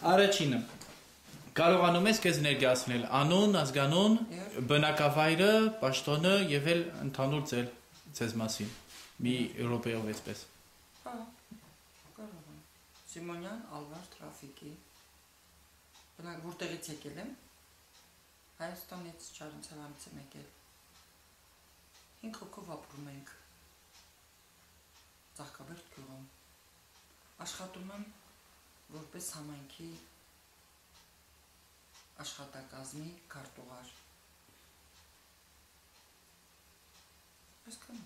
Առաջինը կարողանում ես քեզ ներկայացնել անուն, ազգանուն, բնակավայրը, պաշտոնը եւ էլ ընդհանուր ձեզ մասին։ Մի եվրոպեով էսպես։ Հա, կարող եմ։ Սիմոնյան Ալվար Տրաֆիկի։ Բնակ որտեղից եկել եմ։ Հայաստանից Չարենցավանից եմ եկել։ 5 հոգով ապրում ենք։ Ծաղկաբերդ գյուղում։ Աշխատում եմ որպես համայնքի աշխատակազմի քարտուղար։ Այսքան։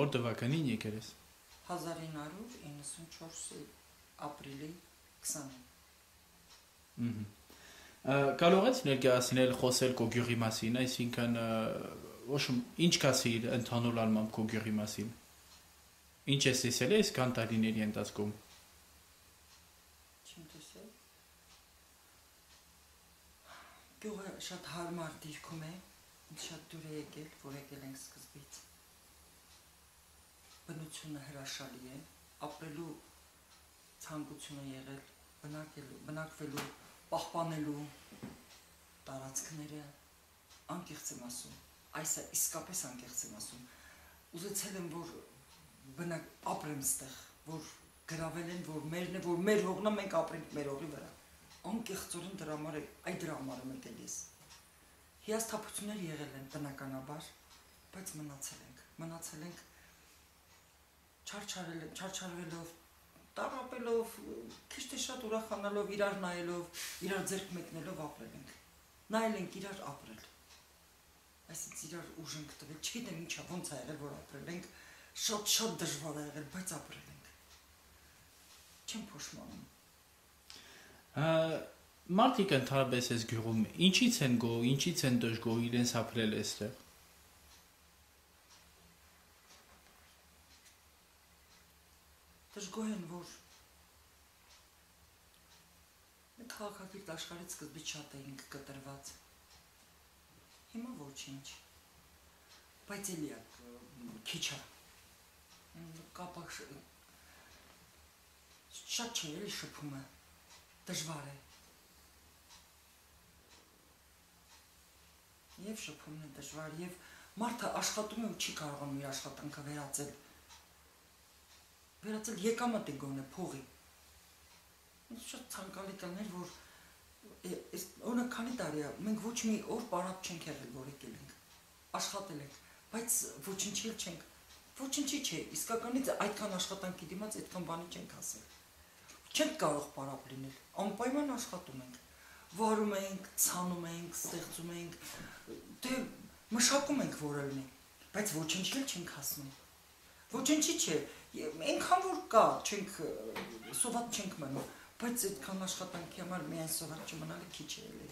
Որ թվականին եկել ես։ 1994 ապրիլի 20-ին։ Կարող ես ներկայացնել խոսել քո գյուղի մասին, այսինքն ինչ կասիր ընդհանուր առմամբ քո գյուղի մասին։ Ինչ ես տեսել այս քան տարիների ընթացքում։ Չեմ տեսել։ Գյուղը շատ հարմար դիրքում է, շատ դուր է եկել, որ եկել ենք սկզբից։ Բնությունը հրաշալի է, ապրելու ցանկությունը եղել, բնակվելու, պահպանելու տարածքները, անկեղծ եմ ասում, այսը իսկապես անկեղծ եմ ասում, ուզեցել եմ, որ ապրեմ ստեղ, որ գրավել են, որ մերն է, որ մեր հողն է, մենք ապրենք մեր հողի վրա, անկեղծորեն դրա համար եմ եկել ես։ Հիասթափություններ եղել են բնականաբար, բայց մնացել ենք չարչարվելով, տառապելով, քիչ թե շատ ուրախանալով, իրար նայելով, իրար ձեռք մեկնելով ապրել ենք։ Նայել ենք իրար ապրել։ Այսինքն իրար ուժ ենք տվել, չգիտեմ ինչա, ոնց է եղել, որ ապրել ենք, շատ դժվար է եղել, բայց ապրել ենք։ Չեմ փոշմանում։ Մարդիկ ընդհանրապես այս գյուղում ինչից են գոհ, ինչից են դժգոհ իրենց ապրել այստեղ։ Դժգոհ են, որ մենք քաղաքակիրթ աշխարհից սկզբից շատ էինք կտրված։ Հիմա ոչինչ։ Բայց էլի քիչ է։ Կապը շատ չէ, էլի շփում է։ Դժվար է։ Եվ շփումն է դժվար, եւ մարդը աշխատում է ու չի կարողանում իր աշխատանքը վերածել եկամտի գոնե փողի։ Շատ ցանկալի կներ, որ օրինակ քանի տարի է, մենք ոչ մի օր պարապ չենք եղել, որ եկել ենք, աշխատել ենք, բայց ոչինչի չենք, ոչինչի չէ, իսկականից այդքան աշխատանքի դիմաց այդքան բանի չենք ասել։ Չենք կարող պարապ լինել, անպայման աշխատում ենք, վարում ենք, ցանում ենք, ստեղծում ենք, դե մշակում ենք որը լինի, բայց ոչինչ էլ չենք հասնում։ Ոչինչի չէ, այնքան որ կա, սոված չենք մնում, բայց այդքան աշխատանքի համար միայն սոված չմնալը քիչ է էլի։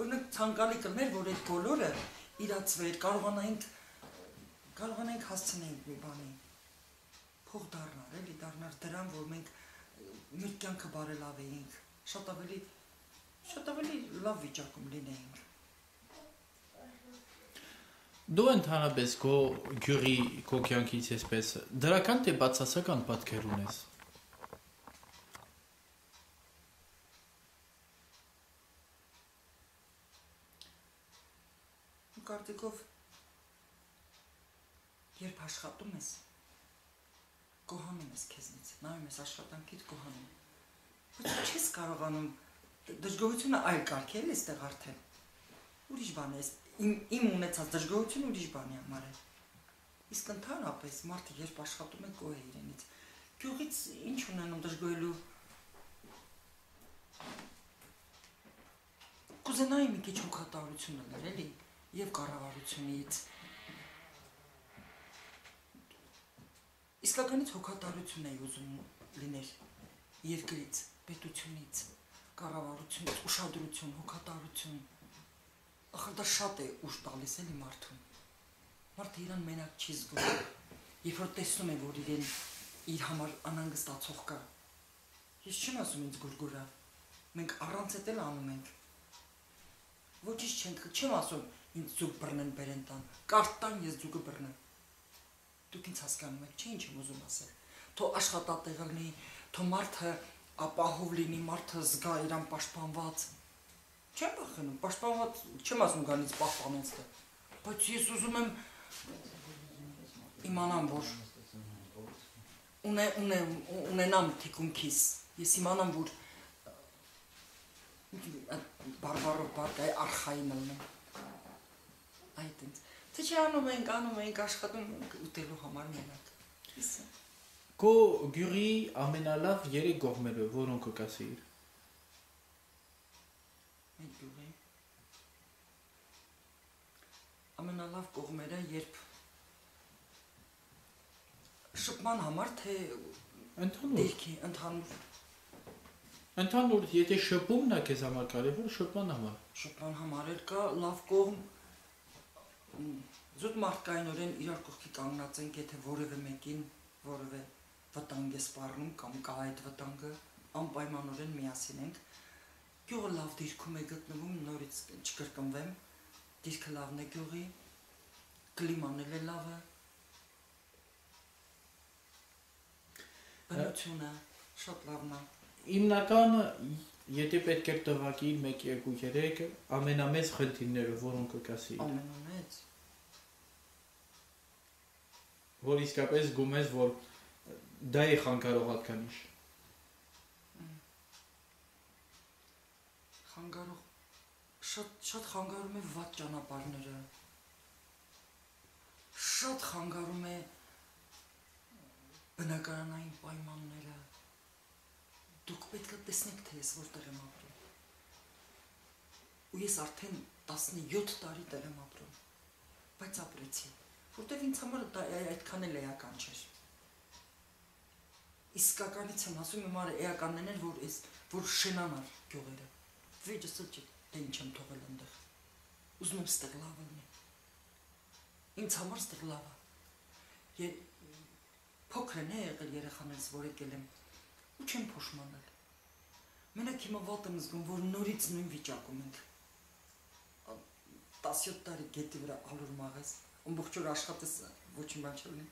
Օրինակ ցանկալի կներ, որ այդ բոլորը իրացվեր, կարողանանք հասցնենք մի բանի, փող դառնալ, էլի դառնալ դրան, որ մենք մեր կյանքը բարելավեինք, շատ ավելի լավ վիճակում լինեինք։ Դու ընդհանրապես քո գյուղի քո կյանքից այսպես դրական թե բացասական պատկեր ունես։ Կարծիքով երբ աշխատում ես, գոհանում ես քեզնից, նայում ես աշխատանքիդ գոհանում։ Բայց չես կարողանում դժգոհությունը այլ կարգ է, այստեղ արդեն։ Ուրիշ բան է, իմ ունեցած դժգոհությունը ուրիշ բանի համար է։ Իսկ ընդհանրապես մարդը երբ աշխատում է գոհ է իրենից։ Գյուղից ինչ ունենում դժգոհելու։ Կուզենայի մի քիչ հոգատարություն ուներ, էլի, եւ կառավարությունից։ Իսկականից հոգատարություն էի ուզում լինել երկրից, պետությունից, կառավարությունից, ուշադրություն, հոգատարություն։ Ախր դա շատ է ուժ տալիս էլի մարդուն։ Մարդը իրան մենակ չի զգում։ Երբ որ տեսնում է, որ իր համար անհանգստացող կա։ Ես չեմ ասում ինձ գուրգուրա։ Մենք առանց էդ էլ անում ենք։ Ոչինչ չեմ ասում ինձ ձուկ բռնեն բերեն տան։ Կարտ տան ես ձուկը բռնեմ։ Դուք ինձ հասկանում եք, չէ՞ ինչ եմ ուզում ասել։ Թող աշխատատեղը լինի, թող մարդը ապահով լինի մարդը զգա իրան պաշտպանված։ Չեմ բախնում, պաշտպանված չեմ ասում գանից պահպանեց դա։ Բայց ես ուզում եմ իմանամ, որ ունենամ թիկունքիս, ես իմանամ, որ բարբարով բարդ այ արխային ելնեմ։ Այդ ինձ։ Թե չի անում ենք աշխատում ուտելու համար մենակ։ Քո գյուրի ամենալավ 3 կողմերը որոնք կասեիր։ Այդ գյուրի ամենալավ կողմերը երբ շփման համար թե դիրքի ընդհանուր եթե շփումն է քեզ համար կարևոր շփման համար էլ կա լավ կողմ զուտ մարդկայինորեն իրար կողքի կանգնած ենք եթե որևէ մեկին որևէ վտանգ է սպառնում կամ կա այդ վտանգը անպայմանորեն միասին ենք գյուղը լավ դիրքում է գտնվում նորից չկրկնվեմ դիրքը լավն է գյուղի կլիման էլ է լավը բնությունը շատ լավն է հիմնականը եթե պետք է տվակի 1 2 3 ամենամեծ խնդիրները որոնք կասեիր ամենամեծ որ իսկապես զգում ես որ դա է խանգարող հատկանիշ խանգարող շատ խանգարում է վատ ճանապարհները շատ խանգարում է բնակարանային պայմանները դուք պետք է տեսնեք թե ես որտեղ եմ ապրում ու ես արդեն 17 տարի տեղ եմ ապրում բայց ապրեցի որտեղ ինձ համար դա այդքան էլ էական չէր իսկականից եմ ասում իմ էականն են որ շենանար գյուղերը վիճս էլ դե ինչ եմ թողել այնտեղ ուզում եմ ստեղ լավ լինի ինձ համար ստեղ լավ է փոքր են եղել երեխաներից որ եկել եմ ու չեմ փոշմանել մենակ հիմա վատ եմ զգում որ նորից նույն վիճակում ենք 17 տարի գետի վրա ալուր մաղես ամբողջ օր աշխատես ոչինչ բան չլինի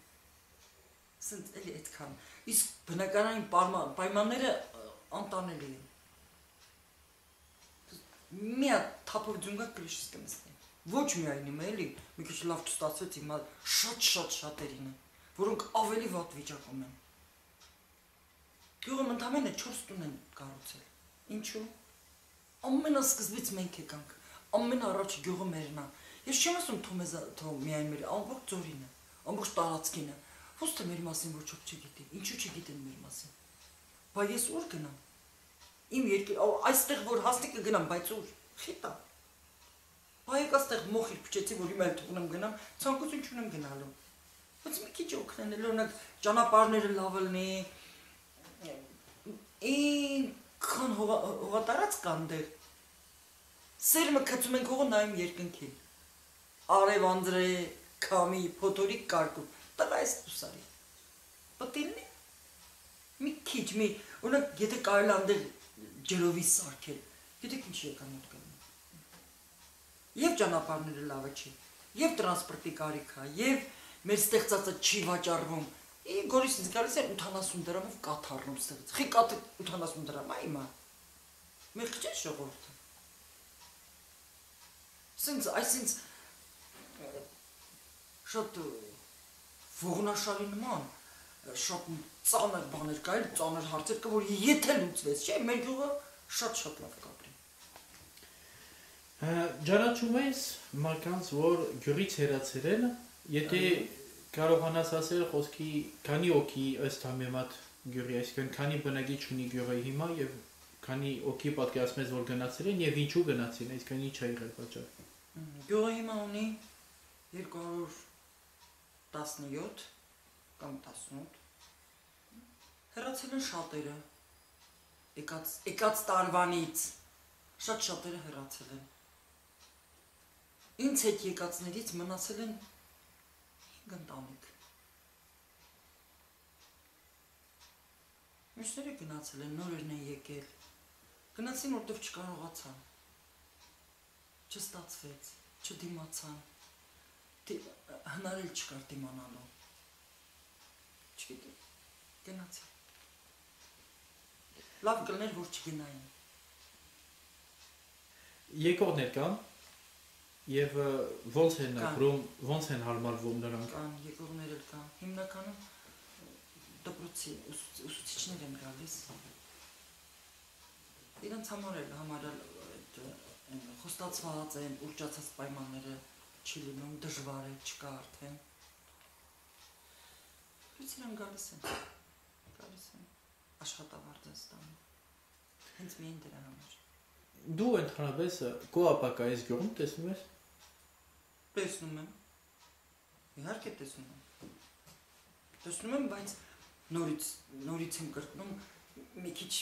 սենց էլի այդքան իսկ բնականային պայմանները անտանելի են մի հատ թափով ձունգակ կլիշից կմստեն ոչ միայն իմ էլի մի քիչ լավ չստացվեց հիմա շատերին է որոնք ավելի վատ վիճակում են գյուղում ընդամենը 4 տուն են կառուցել ինչու ամենասկզբից մենք եկանք ամենաառաջ գյուղը մերն է ես չեմ ասում թող միայն մեր ամբողջ ձորին է ամբողջ տարածքին է ոնց թե մեր մասին ոչ ոք չգիտի ինչու չգիտեն մեր մասին բայց ես ուր գնամ իմ երկիր այստեղ որ հաստիկը գնամ բայց ուր խիտա բայց այստեղ մոխիր փչեցի որ հիմա էլ թողնեմ գնամ ցանկություն չունեմ գնալու բայց մի քիչ օգնել օրինակ ճանապարհները լավ լինի ինքան հողատարած կան դեր սերմը քծում ենք հողը նայում երկնքին արև անդրե քամի փոթորիկ կարկում տղա էս դուսարի պատիլնի մի քիչ մի օրինակ եթե կարելի անդեր ջրովի սարքել գիտեք ինչ եկանոտ կլինի եւ ճանապարհները լավը չի եւ տրանսպորտի կարիք է եւ մեր ստեղծածը չի վաճառվում Գորիս ինձ գալիս է 80 դրամով կաթառնում ստեղծ խի կաթը 80 դրամ է հիմա մեղք չէ ժողովուրդը սենց այսինքն շատ ողնաշարի նման շատ ծանր բաներ կա էլ ծանր հարցեր կա որ եթե լուծվեց չէ մեր գյուղը շատ լավ կապրի Ջանաչում ես մարդկանց որ գյուղից հեռացել են եթե կարողանաս ասել խոսքի քանի օքի ըստ համեմատ գյուղի այսինքն քանի բնակիչ ունի գյուղը հիմա եւ քանի օքի պատկերացնում ես որ գնացել են եւ ինչու գնացին այսինքն ինչ է եղել պատճառը գյուղը հիմա ունի 217 կամ 18 հեռացել են շատերը եկած տարվանից շատ շատերը հեռացել են ինձ հետ եկածներից մնացել են 5 ընտանիք մյուսները գնացել են նորերն են եկել գնացին որտեվ չկարողացան չստացվեց չդիմացան հնարել չկար դիմանալու չգիտեմ գնացին լավ կլներ որ չգնային։ Երկրորդներ կան եւ ոնց են ապրում, ոնց են հարմարվում նրանք։ Կան երկրորդներ էլ կան։ Հիմնականում դպրոցի ուսուցիչներ են գալիս։ Իրանց համար էլ այդ խոստացված են ուռճացած պայմանները չի լինում, դժվար է, չկա արդեն։ Բայց իրան գալիս են աշխատավարձ են ստանում։ Հենց միայն դրա համար։ Դու ընդհանրապես քո ապակայից գյուղում տեսնում ես։ Տեսնում եմ։ Իհարկե տեսնում եմ։ Տեսնում եմ, բայց նորից եմ կրկնում մի քիչ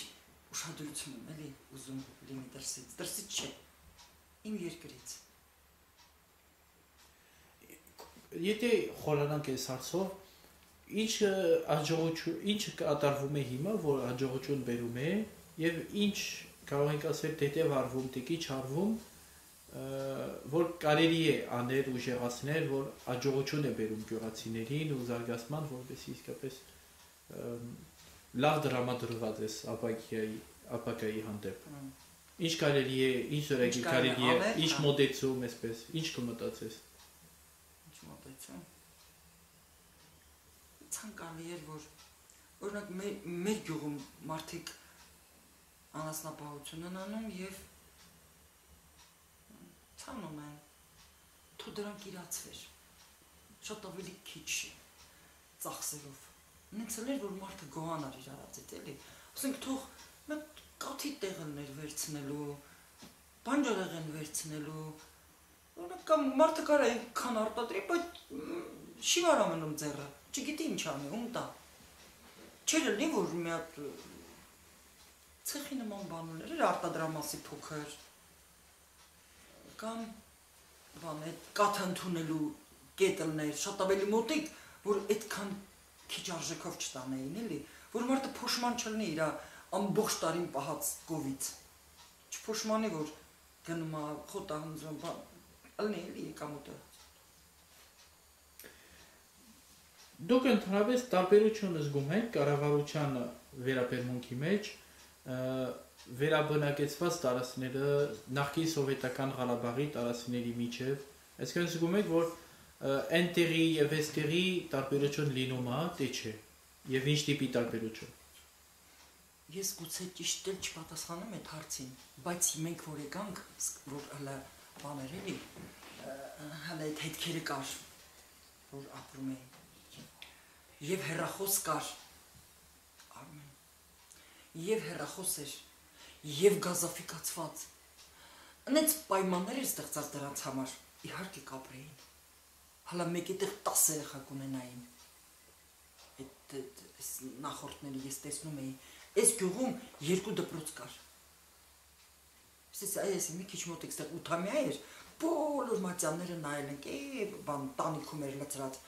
ուշադրություն եմ, էլի ուզում լինի դրսից չէ։ Իմ երկրից։ Եթե խորանանք այս հարցով, ինչ կատարվում է հիմա, որ հաջողություն բերում է եւ ինչ կարող ենք ասել դետև արվում, տիկիչ արվում, որ կարելի է անել ուժեղացնել, որ հաջողություն է բերում գյուղացիներին ու զարգացման, որպես իսկապես լավ դրամադրված է ապակայի հանդեպ։ Ինչ կարելի է, ինչ օրենքի կարելի է, ինչ մոտեցում, այսպես, ինչ կմտածես։ Ինչ մոտեցում։ Ցանկալի էր, որ օրինակ մեր գյուղում մարդիկ անասնապահություն են անում եւ ցանում են թու դրանք իրացվեր շատ ավելի քիչ ծախսերով նենց էր որ մարդը գոհանար իր արածից էլի ասենք թող մեկ կաթի տեղներ վերցնելու բանջարեղեն վերցնելու օրինակ կամ մարդը կարա այնքան արտադրի բայց շիվար ամնում ձեռը չգիտի ինչ անի ում տա չէր լինի որ մի հատ ցեխի նման բաներ էր արտադրամասի փոքր կամ բան այդ կաթ ընդունելու կետլներ շատ ավելի մոտիկ որ այդքան քիչ արժեքով չտանեին էլի որ մարդը փոշման չլինի իր ամբողջ տարին պահած կովից չփոշմանի որ գնում է խոտահանձում բան ալնի էլի եկամուտը Դուք ընդհանրապես տարբերություն զգում եք կառավարության վերաբերմունքի մեջ վերաբնակեցված տարածքները նախկին սովետական Ղարաբաղի տարածքների միջև այսինքն զգում եք որ այնտեղի եւ այստեղի տարբերություն լինում է թե չէ եւ ինչ տիպի տարբերություն Ես գուցե ճիշտ էլ չպատասխանեմ այդ հարցին բայց մենք որ եկանք որ հələ բաներ էլի հələ այդ հետքերը կար որ ապրում էին եւ հերախոս կար արմեն եւ հերախոս էր եւ գազաֆիկացված այնց պայմաններ էր ստեղծած դրանց համար իհարկե կապրեին հələ մեկի տեղ 10 երեխա կունենային այդ նախորդների ես տեսնում էի այս գյուղում 2 դպրոց կար ես մի քիչ մոտիկ ստեղ 8-ամյա էր բոլոր մատյանները նայել են բան տանիքում էր լծրած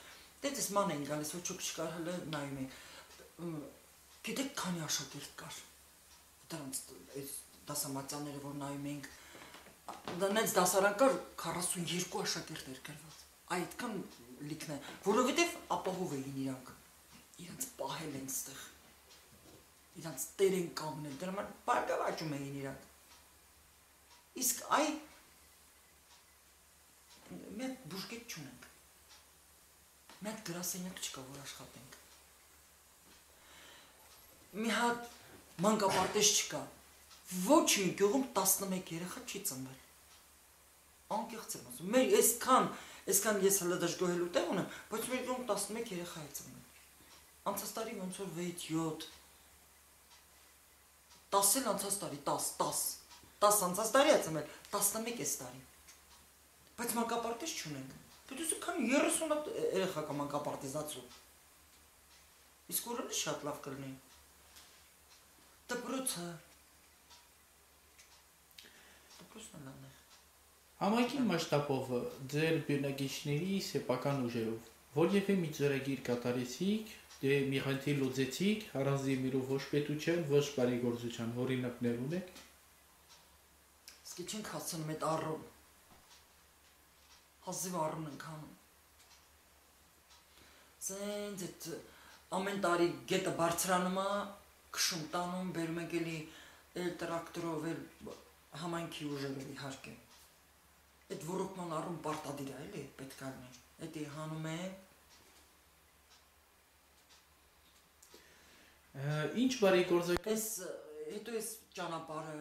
դες ման էին գալիս ոչ ոք չկար հələ նայում էին գիտեք քանի աշակերտ կար դրանց այս դասամատյանները որ նայում ենք դրանց դասարան կար 42 աշակերտ էր գրված այդքան լիքն է որովհետև ապահով էին իրանք պահել են ստեղ իրանք տեր են կանգնել դրա համար բարգավաճում էին իրանք իսկ այ մենք բուժկետ չունենք մենք գրասենյակ չկա որ աշխատենք մի հատ մանկապարտեզ չկա ոչ մի գյուղում 11 երեխա չի ծնվել անկեղծ եմ ասում մեր այսքան ես հələ դժգոհելու տեղ ունեմ բայց մեր գյուղում 11 երեխա է ծնվել անցած տարի ոնց որ 6-7 10 էլ անցած տարի 10 անցած տարի է ծնվել 11 այս տարի բայց մանկապարտեզ չունենք Դու քան 30 երեխա կա մանկապարտեզացու իսկ որը շատ լավ կլինի դպրոցը լավն է Համայնքի մասշտաբով ձեր բնակիչների սեփական ուժերով որևէ մի ծրագիր կատարեցիք դե մի խնդիր լուծեցիք առանձնյուրով ոչ պետության ոչ բարեգործության օրինակներ ունեք Իսկ չենք հասցնում այդ առում Հազիվ առուն ենք հանում Սենց այդ ամեն տարի գետը բարձրանում է քշում տանում, բերում ենք էլի տրակտորով էլ համայնքի ուժերով իհարկե։ Այդ ռոռոկման առում պարտադիր է, էլի պետք է լինի։ Էդի հանում է։ Ինչ բարի գործեք։ Էս հետո էս ճանապարհը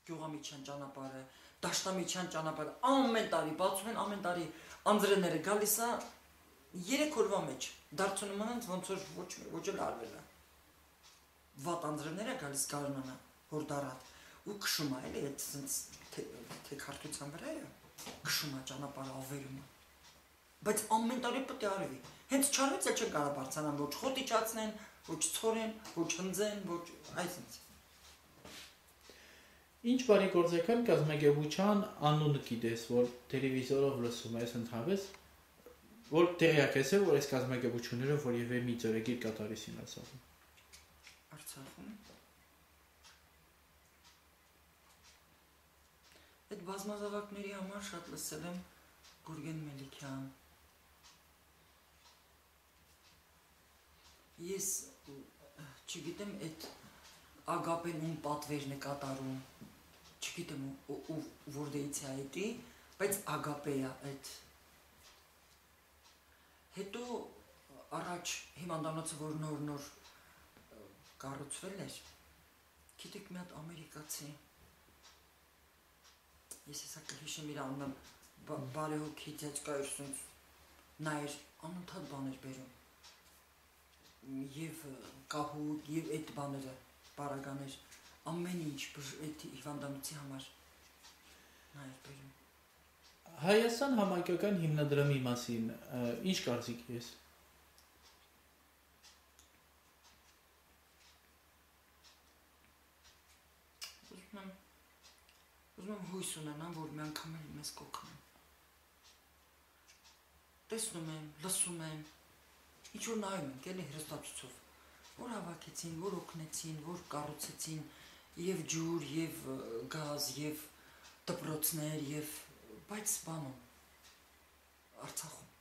Գյուղամիջյան ճանապարհը, Դաշտամիջյան ճանապարհը ամեն տարի բացում են, ամեն տարի անձրևները գալիս է 3 օրվա մեջ։ Դարձնում են ոնց որ ոչ էլ արվել է։ Վատ անձրևներ է գալիս գարնանը, հորդարատ ու քշում է, էլի այդ sense թե քարտության վրա է, քշում է ճանապարհը ավերում է։ Բայց ամեն տարի պետք է արվի։ Հենց չարվեց էլ չեն կարող բարձրանալ, ոչ խոտ իջացնեն, ոչ ցորեն, ոչ հնձեն, ոչ այսինքն։ Ինչ բարի գործական կազմակերպության անունը գիտես, որ տելևիզորով լսում ես ընդհանրապես, որ տեղյակ ես, որ այս կազմակերպությունները որևէ մի ծրագիր կատարեցին Արցախում։ Արցախում։ Այդ բազմազավակների համար շատ լսել եմ Գուրգեն Մելիքյան։ Ես չգիտեմ այդ Ագապեն ում պատվերն է կատարում, չգիտեմ որտեղից է այդի, բայց Ագապե է այդ։ Հետո առաջ հիմանդանոցը որ նոր կառուցվել էր, գիտեք մի հատ ամերիկացի, ես հեսա կհիշեմ իր անունը, բարեհոգի դյաճկա էր սունց, նա էր անընդհատ բաներ բերում, և կահուտ, և այդ բաները, բարագաներ, ամեն ինչ այդ հիվանդանոցի համար նա էր բերում։ Հայաստան համայնքական հիմնադրամի մասին ինչ կարծիք ես։ Ուզում եմ հույս ունենամ, որ մի անգամ էլ մեզ կօգնեն։ Տեսնում եմ, լսում եմ, ինչ որ նայում ենք, էլի հեռուստացույցով, որ հավաքեցին, որ օգնեցին, որ կառուցեցին եւ ջուր, եւ գազ, եւ դպրոցներ, եւ բայց բանում Արցախում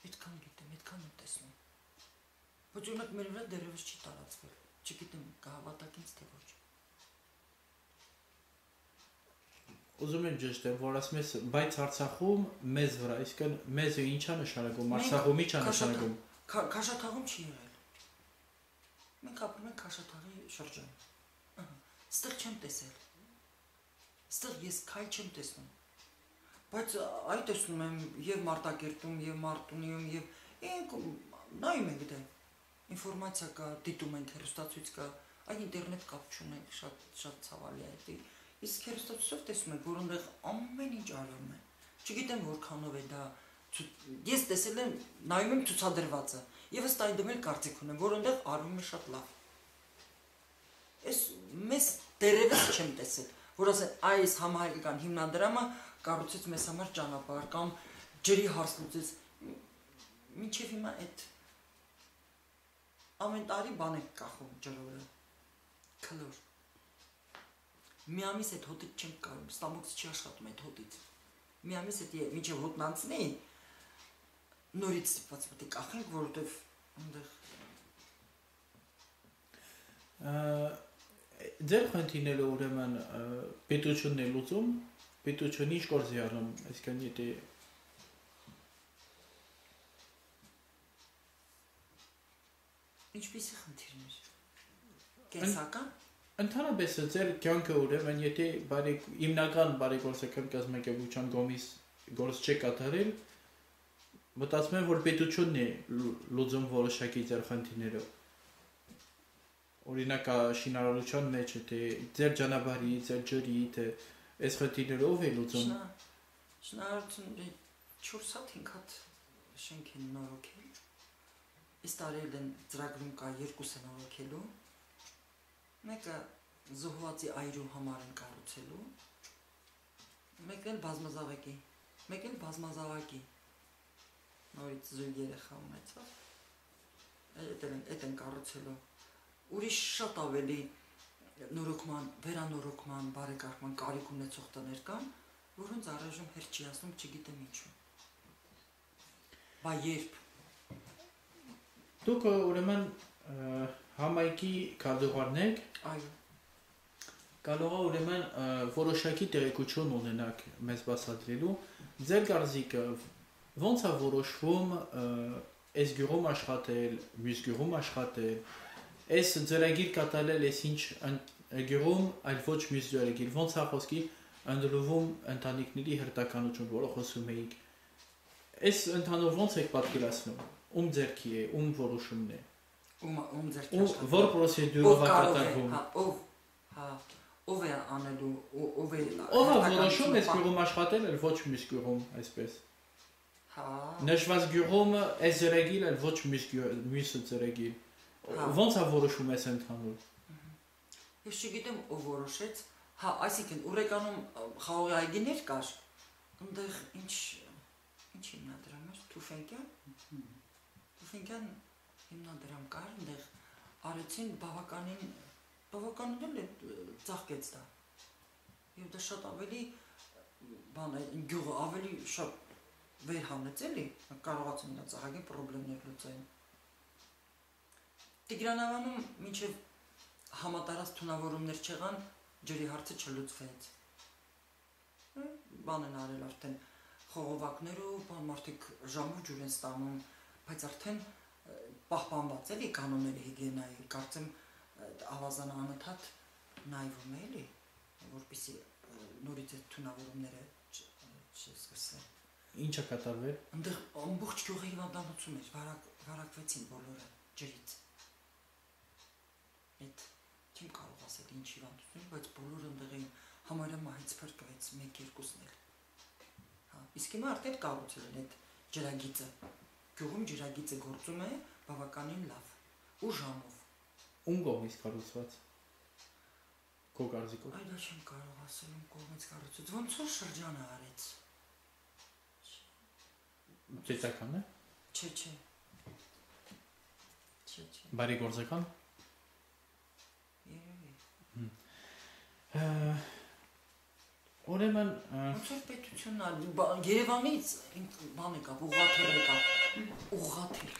այդքան գիտեմ, այդքան եմ տեսնում։ Ոչ օրինակ մեր վրա դեռևս չի տարածվել, չգիտեմ կհավատաք ինձ թե ոչ։ Ուզում եմ ճշտեմ, որ ասում ես, բայց Արցախում մեզ վրա, իսկն մեզը ինչա նշանակում, Արցախում ինչա նշանակում։ Քաշաթաղում չի եղել։ Մենք ապրում ենք Քաշաթաղի շրջանում։ Ստեղ չեմ տեսել։ Ստեղ ես քայլ չեմ տեսնում։ Բայց այ տեսնում եմ եւ Մարտակերտում, եւ Մարտունիում, եւ նայում ենք դե ինֆորմացիա կա, դիտում ենք հեռուստացույց կա, այ ինտերնետ կապ չունենք, շատ ցավալի է դա։ Իսկ հեռուստացույցով տեսնում եք, որ այնտեղ ամեն ինչ արվում է։ Չգիտեմ որքանով է դա։ Ես տեսել եմ, նայում եմ ցուցադրվածը, եւ ըստ այդմ էլ կարծիք ունեմ, որ այնտեղ արվում է շատ լավ։ Ես մեզ դերևս չեմ տեսել, որ ասեն այս համահայկական հիմնադրամը կառուցեց մեզ համար ճանապարհ կամ ջրի հարց լուծեց։ Մինչև հիմա այդ ամեն տարի բան է կախում ջրորը։ Քլոր։ Մի ամիս այդ հոտից չեմ կարում, ստամոքս չի աշխատում այդ հոտից։ Մի ամիս այդ մինչև հոտն անցնի, նորից ստիպված պետք է կախենք, որովհետև այնտեղ Ձեր խնդիրները ուրեմն պետությունն է լուծում, պետությունը ինչ գործ է անում, այսինքն եթե ինչպիսի խնդիրներ։ Կենսական Ընդհանրապես ձեր կյանքը ուրեմն եթե հիմնական բարեգործական կազմակերպության կողմից գործ չի կատարել, մտածում եմ որ պետությունն է լուծում որոշակի ձեր խնդիրները։ Օրինակ շինարարության մեջ թե ձեր ճանապարհի, ձեր ջրի, թե այս խնդիրները ով է լուծում։ Շինարարությունը 4 հատ 5 հատ շենք են նորոգել։ Այս տարի էլ ծրագրում կա 2 են նորոգելու։ Մեկը զոհվածի այրու համար են կառուցելու, մեկն էլ բազմազավակի, մեկ էլ բազմազավակի, նորից զույգ երեխա ունեցավ, այդ են կառուցելու, ուրիշ շատ ավելի նորոգման, վերանորոգման, բարեկարգման կարիք ունեցող տներ կան, որոնց առայժմ հերթ չի ասում, չգիտեմ ինչու։ Բա երբ։ Դուք ուրեմն Համայնքի քարտուղարներ Այո։ կարող է ուրեմն որոշակի տեղեկություն ունենաք մեզ բացատրելու ձեր կարծիքը ոնց է որոշվում այս գյուղում աշխատել, մյուս գյուղում աշխատել, այս ծրագիր կատարել, այս ինչ գյուղում, այլ ոչ մյուս ծրագիր, ոնց է խոսքի ընդլուվում ընտանիքների հերթականություն, որը խոսում էիք։ Այս ընդհանուր ոնց եք պատկերացնում, ում ձեռքի է, ում որոշումն է։ Ում ձեռքի է։ Որ պրոցեդուրով է կատարվում։ Ով է անելու, ով է որոշում այս գյուղում աշխատել, այլ ոչ մյուս գյուղում, այսպես։ Նշված գյուղում այս ծրագիրը, այլ ոչ մյուս ծրագիր։ Ոնց է որոշում այս ընդհանուր։ Ես չգիտեմ ով որոշեց, այսինքն Ուրեկանում խաղողի այգիներ կար, այնտեղ ինչ հիմնադրամ էր, Թուֆենկյան հիմնադրամ կար, այնտեղ արեցին բավականին ծաղկեց դա, և դա շատ ավելի գյուղը ավելի շատ վեր հանեց էլի, կարողացին դա ծաղագին պրոբլեմներ լուծային։ Տիգրանավանում մինչև համատարած թունավորումներ չեղան, ջրի հարցը չլուծվեց։ Բան են արել արդեն խողովակներով, մարդիկ ժամով ջուր են ստանում, բայց արդեն պահպանված էլի կանոնների հիգիենայի, կարծեմ ավազանը անընդհատ նայվում է էլի, որպեսզի նորից այդ թունավորումները չսկսեն։ Ինչ է կատարվել։ Այնտեղ ամբողջ գյուղի հիվանդանոցում էր, վարակվեցին բոլորը ջրից։ Այդ չեմ կարող ասել ինչ հիվանդություն, բայց բոլորը այնտեղ էին համարյա մահից փրկվեց, 1-2-ն էլ։ Իսկ հիմա արդեն կառուցել են այդ ջրագիծը։ Գյուղում ջրագիծը գործում է բավականին լավ ու ժամով։ Ում կողմից կառուցված։ Քո կարծիքով։ Այ դա չեմ կարող ասել ում կողմից կառուցված։ Ոնց որ շրջանը արեց։ Պետական է։ Չէ։ Բարեգործական։ Ուրեմն ոնց որ պետությունն Երևանից բան եկավ, ուղղաթիռ եկավ, ուղղաթիռ։